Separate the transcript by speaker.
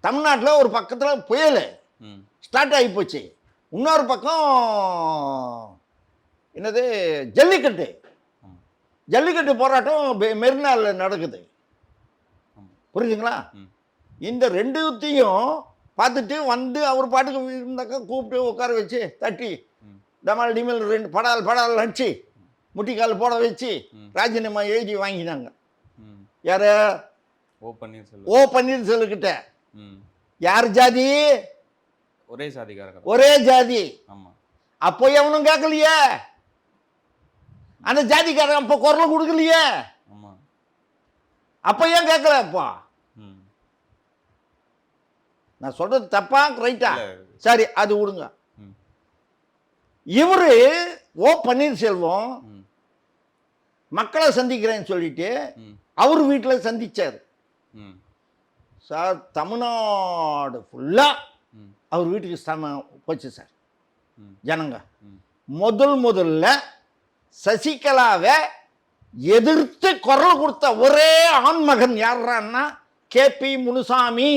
Speaker 1: தமிழ்நாட்டில் ஒரு பக்கத்தில் புயல் ஸ்டார்ட் ஆகி போச்சு. இன்னொரு பக்கம் என்னது ஜல்லிக்கட்டு ஜல்லிக்கட்டு போராட்டம் மெரினாவில் நடக்குது. புரியுதுங்களா? இந்த ரெண்டுத்தையும் பார்த்துட்டு வந்து அவர் பாட்டுக்கு இருந்தாக்கா கூப்பிட்டு உட்கார வச்சு தட்டி டமால் டிமல் 2 படால் அடிச்சு முட்டிக்கால் போட வச்சு ராஜினாமா எழுதி வாங்கினாங்க. யார்? ஓ பன்னீர்செல்வம். யார் ஜாதி?
Speaker 2: ஒரே சாதிக்காரங்க,
Speaker 1: ஒரே ஜாதி. அப்போ எவனும் கேட்கலையே, அந்த ஜாதிக்காரன் அப்போ குரல் கொடுக்கலையே, அப்போ ஏன் கேட்கல? அப்போ நான் சொல்றது தப்பா ரைட்டா? சரி, அது விடுங்க. இவரு ஓ பன்னீர்செல்வம் மக்களை சந்திக்கிறேன்னு சொல்லிட்டு அவர் வீட்டில் சந்திச்சார் சார். தமிழ்நாடு ஃபுல்லா அவர் வீட்டுக்கு போச்சு சார் ஜனங்க. முதல்ல சசிகலாவை எதிர்த்து குரல் கொடுத்த ஒரே ஆண்மகன் யாருன்னா KP முனுசாமி.